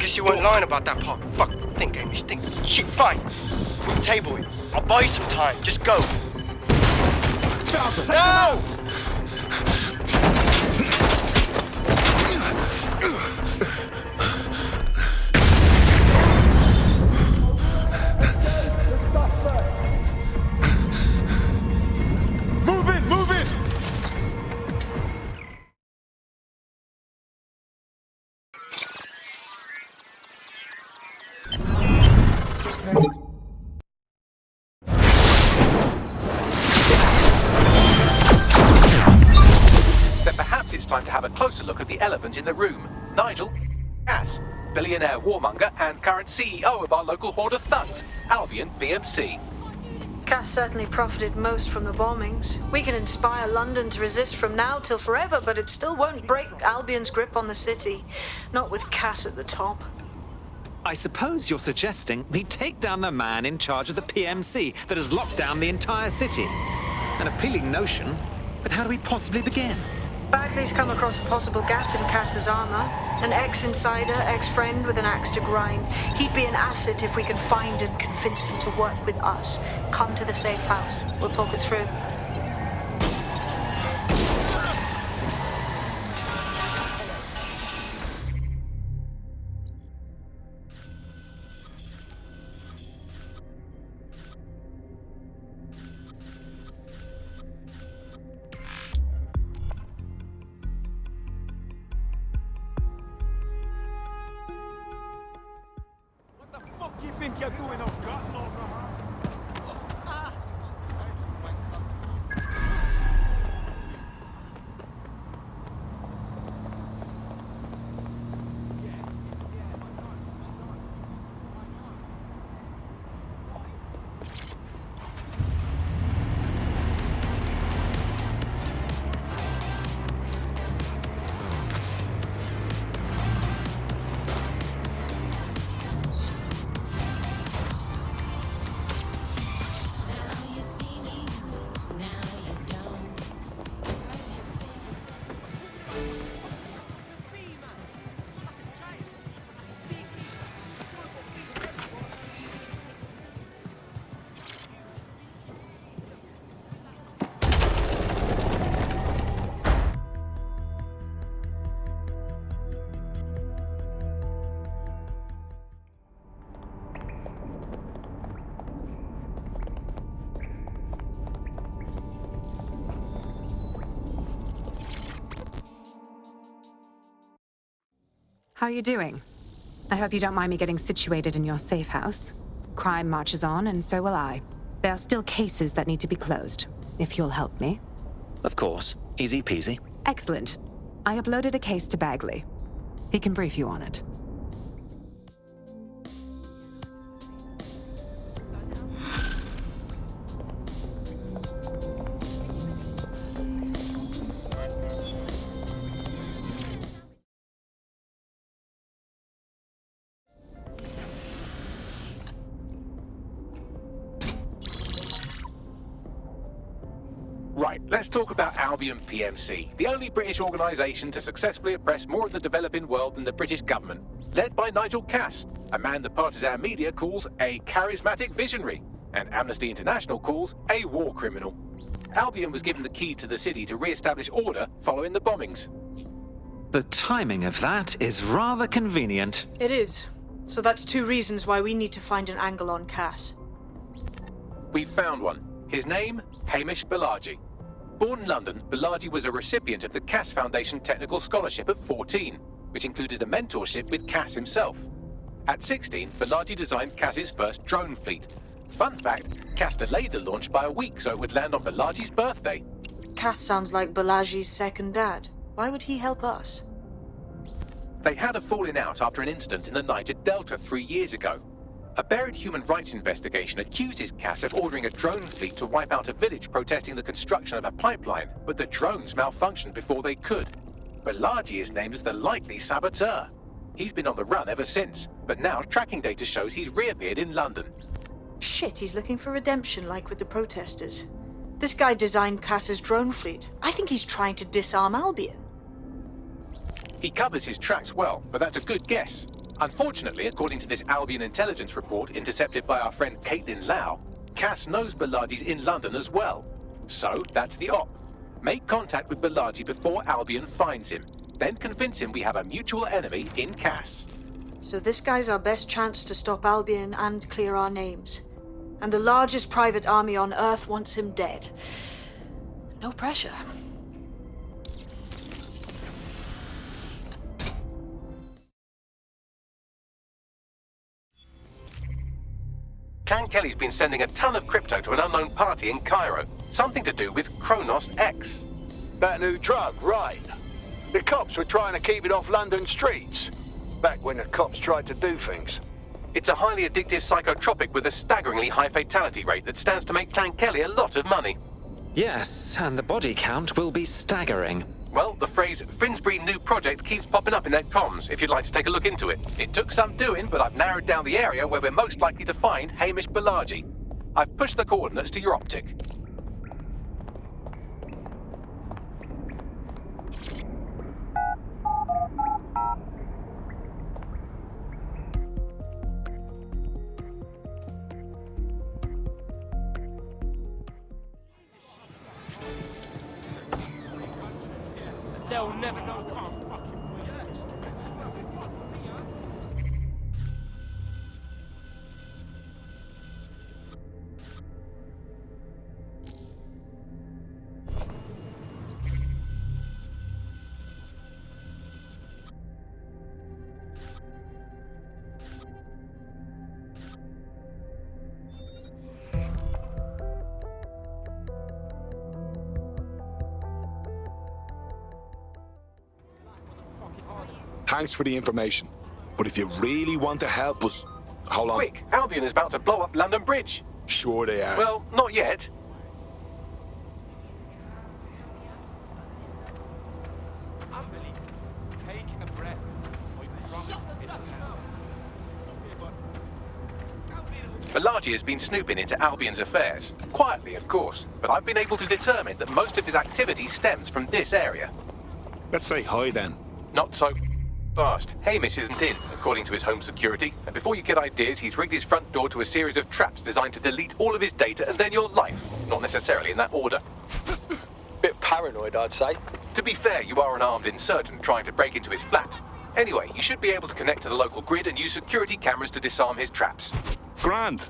Guess you weren't lying about that part. Fuck, think, Amish, think. Shit, fine. We'll table it. I'll buy you some time. Just go. No! Then perhaps it's time to have a closer look at the elephant in the room. Nigel Cass, billionaire warmonger and current CEO of our local horde of thugs, Albion BMC. Cass certainly profited most from the bombings. We can inspire London to resist from now till forever, but it still won't break Albion's grip on the city. Not with Cass at the top. I suppose you're suggesting we take down the man in charge of the PMC that has locked down the entire city. An appealing notion, but how do we possibly begin? Bagley's come across a possible gap in Cass's armor. An ex-insider, ex-friend with an axe to grind. He'd be an asset if we can find and convince him to work with us. Come to the safe house. We'll talk it through. You think you're doing off gut, How are you doing? I hope you don't mind me getting situated in your safe house. Crime marches on, and so will I. There are still cases that need to be closed, if you'll help me. Of course. Easy peasy. Excellent. I uploaded a case to Bagley. He can brief you on it. Right, let's talk about Albion PMC, the only British organisation to successfully oppress more of the developing world than the British government, led by Nigel Cass, a man the partisan media calls a charismatic visionary, and Amnesty International calls a war criminal. Albion was given the key to the city to re-establish order following the bombings. The timing of that is rather convenient. It is. So that's two reasons why we need to find an angle on Cass. We've found one. His name, Hamish Balaji. Born in London, Balaji was a recipient of the Cass Foundation Technical Scholarship at 14, which included a mentorship with Cass himself. At 16, Balaji designed Cass's first drone fleet. Fun fact, Cass delayed the launch by a week so it would land on Balaji's birthday. Cass sounds like Balaji's second dad. Why would he help us? They had a falling out after an incident in the Niger Delta 3 years ago. A buried human rights investigation accuses Cass of ordering a drone fleet to wipe out a village protesting the construction of a pipeline, but the drones malfunctioned before they could. Balaji is named as the likely saboteur. He's been on the run ever since, but now tracking data shows he's reappeared in London. Shit, he's looking for redemption like with the protesters. This guy designed Cass's drone fleet. I think he's trying to disarm Albion. He covers his tracks well, but that's a good guess. Unfortunately, according to this Albion intelligence report intercepted by our friend Caitlin Lau, Cass knows Bilardi's in London as well. So, that's the op. Make contact with Bilardi before Albion finds him. Then convince him we have a mutual enemy in Cass. So this guy's our best chance to stop Albion and clear our names. And the largest private army on Earth wants him dead. No pressure. Clan Kelly's been sending a ton of crypto to an unknown party in Cairo. Something to do with Kronos X. That new drug, right. The cops were trying to keep it off London streets. Back when the cops tried to do things. It's a highly addictive psychotropic with a staggeringly high fatality rate that stands to make Clan Kelly a lot of money. Yes, and the body count will be staggering. Well, the phrase Finsbury new project keeps popping up in their comms, if you'd like to take a look into it. It took some doing, but I've narrowed down the area where we're most likely to find Hamish Bilardi. I've pushed the coordinates to your optic. They'll never know what I'm fucking with. Thanks for the information. But if you really want to help us, hold on. Quick, Albion is about to blow up London Bridge. Sure they are. Well, not yet. Unbelievable. Taking a breath. Bilardi has been snooping into Albion's affairs. Quietly, of course, but I've been able to determine that most of his activity stems from this area. Let's say hi then. Not so fast. Hamish isn't in, according to his home security. And before you get ideas, he's rigged his front door to a series of traps designed to delete all of his data and then your life. Not necessarily in that order. Bit paranoid, I'd say. To be fair, you are an armed insurgent trying to break into his flat. Anyway, you should be able to connect to the local grid and use security cameras to disarm his traps. Grand.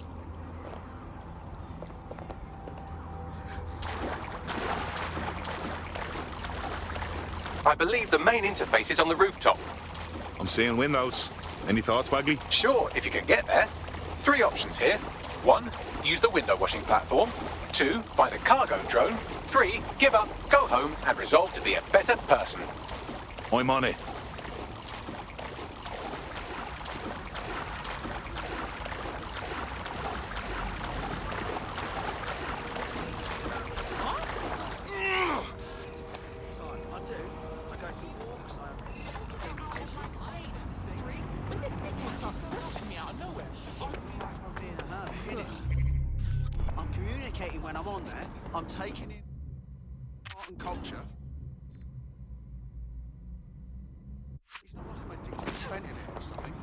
I believe the main interface is on the rooftop. I'm seeing windows. Any thoughts, Bagley? Sure, if you can get there. 3 options here. 1, use the window washing platform. 2, find a cargo drone. 3, give up, go home, and resolve to be a better person. I'm on it. I'm communicating when I'm on there. I'm taking in art and culture. It's not like I'm addicted to spending it or something.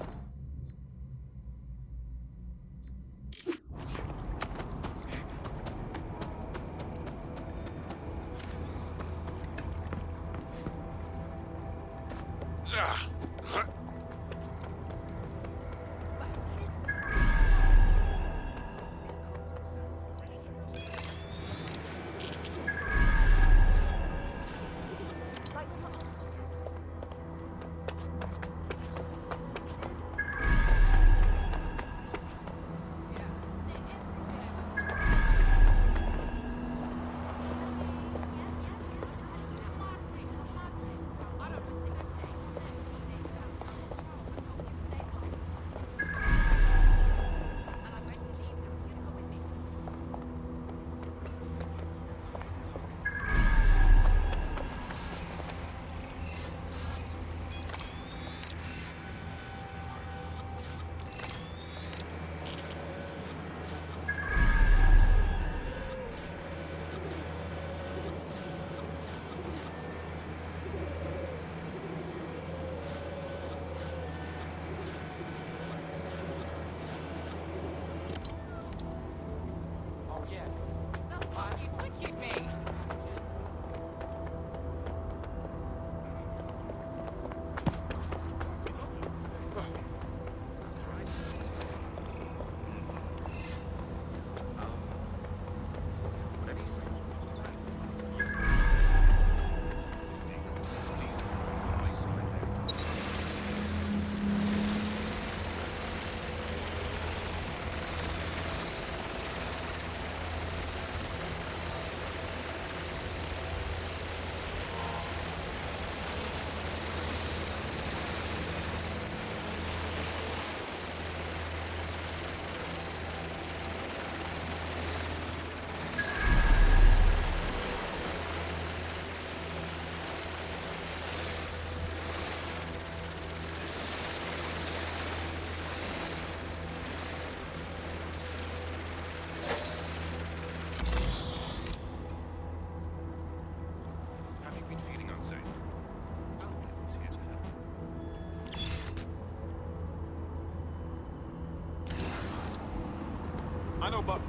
I know, but...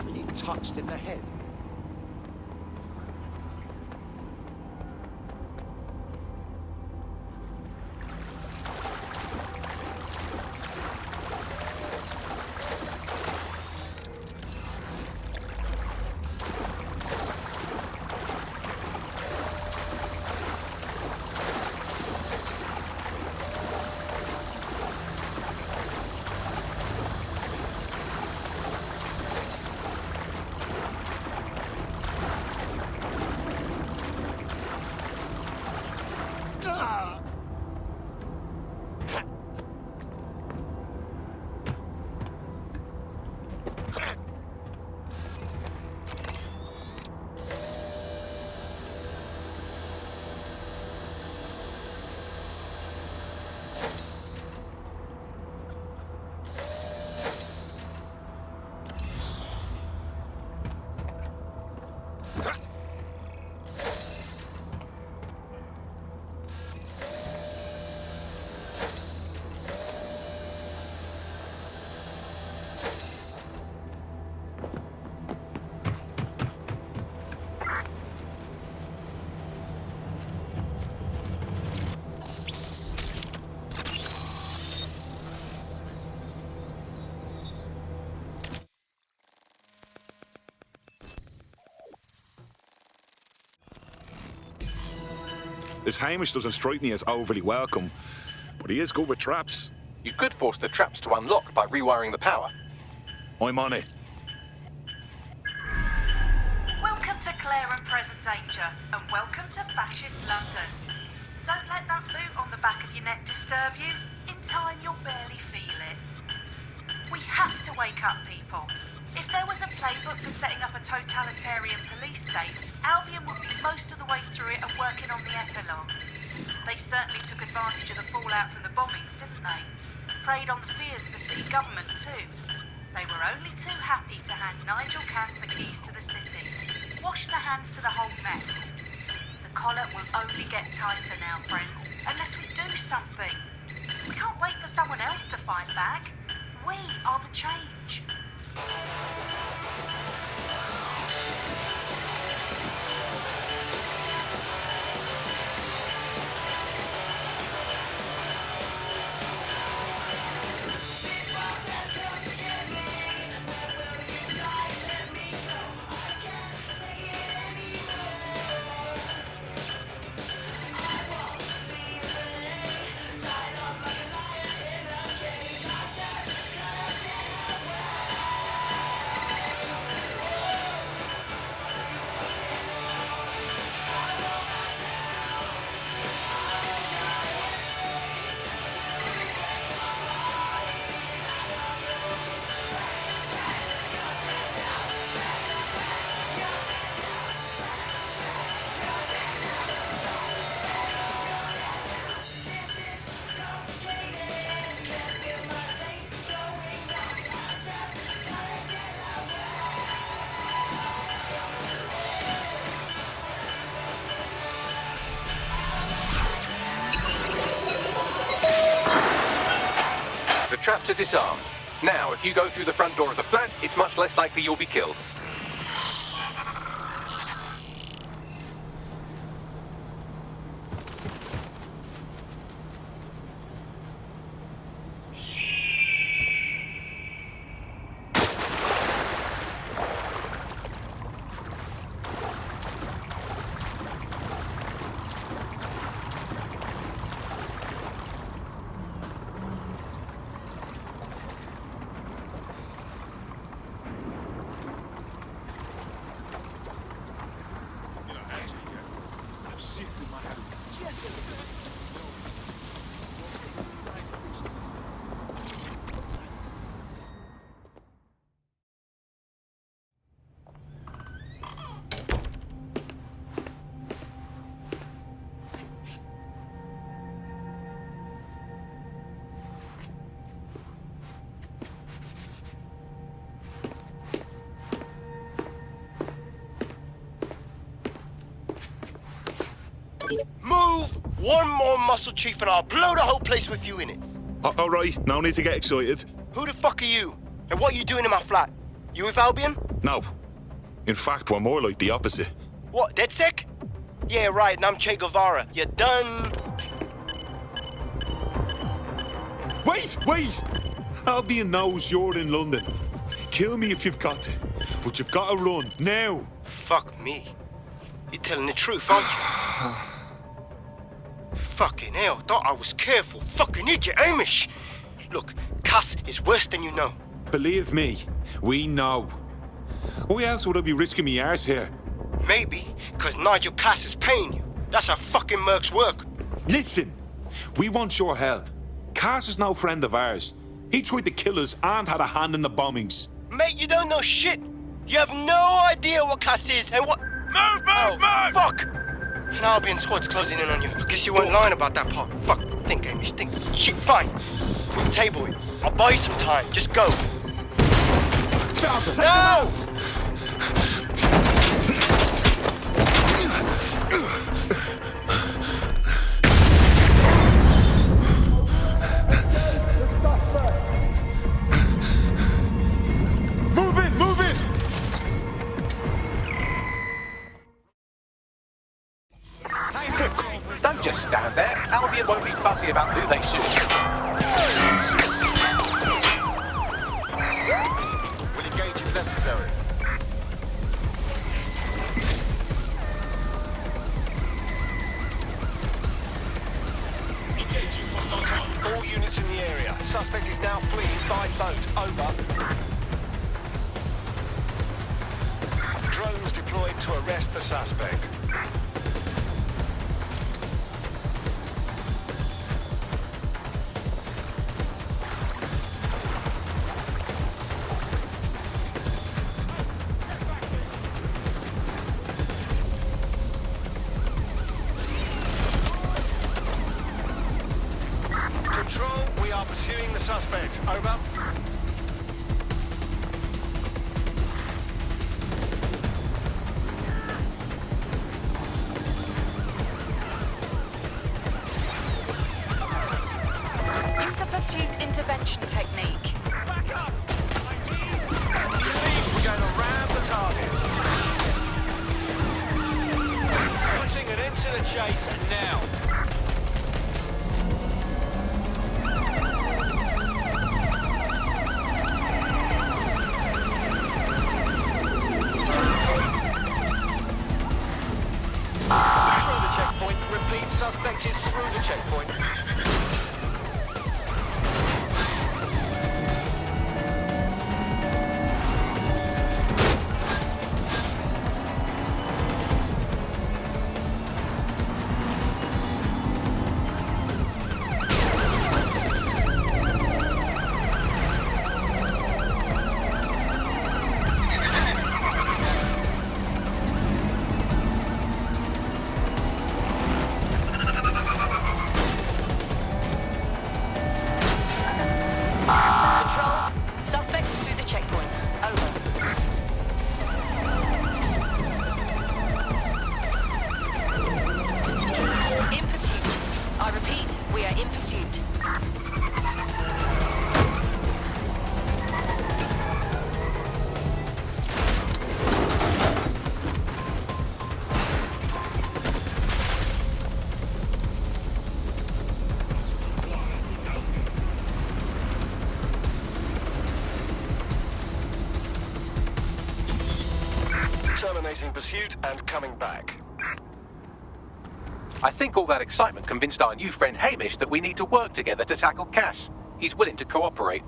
Were you touched in the head? This Hamish doesn't strike me as overly welcome, but he is good with traps. You could force the traps to unlock by rewiring the power. I'm on it. Welcome to Claire and Present Danger, and welcome to Fascist London. Don't let that boot on the back of your neck disturb you. In time, you'll barely feel it. We have to wake up, people. If there was a playbook for setting up a totalitarian police state, Albion would be most of the way through it and working on the epilogue. They certainly took advantage of the fallout from the bombings, didn't they? Preyed on the fears of the city government, too. They were only too happy to hand Nigel Cass the keys to the city. Wash their hands to the whole mess. The collar will only get tighter now, friends, unless we do something. We can't wait for someone else to fight back. We are the change. The traps are disarmed. Now, if you go through the front door of the flat, it's much less likely you'll be killed. Move one more muscle, Chief, and I'll blow the whole place with you in it. All right, no need to get excited. Who the fuck are you? And what are you doing in my flat? You with Albion? No. In fact, we're more like the opposite. What, DedSec? Yeah, right, and I'm Che Guevara. You done? Wait! Albion knows you're in London. Kill me if you've got to, but you've got to run, now. Fuck me. You're telling the truth, aren't you? Fucking hell, thought I was careful. Fucking idiot, Amish. Look, Cass is worse than you know. Believe me, we know. Why else would I be risking me arse here? Maybe, because Nigel Cass is paying you. That's how fucking mercs work. Listen, we want your help. Cass is no friend of ours. He tried to kill us and had a hand in the bombings. Mate, you don't know shit. You have no idea what Cass is and what... Move! Fuck! An Albion squad's closing in on you. I guess you weren't lying about that part. Fuck, think, Amish, think. Shit, fine. We'll table it. I'll buy you some time. Just go. No! Move it! Don't just stand there. Albion won't be fussy about who they shoot. We'll engage if necessary. Engaging hostile target. All units in the area. Suspect is now fleeing by boat. Over. Drones deployed to arrest the suspect. Control, we are pursuing the suspect. Over. Use a pursuit intervention technique. Back up! We're going to ram the target. Putting an end to the chase now. Through the checkpoint. Repeat, suspect is through the checkpoint. Control, suspect is through the checkpoint. Over. In pursuit. I repeat, we are in pursuit. Terminating pursuit and coming back. I think all that excitement convinced our new friend Hamish that we need to work together to tackle Cass. He's willing to cooperate.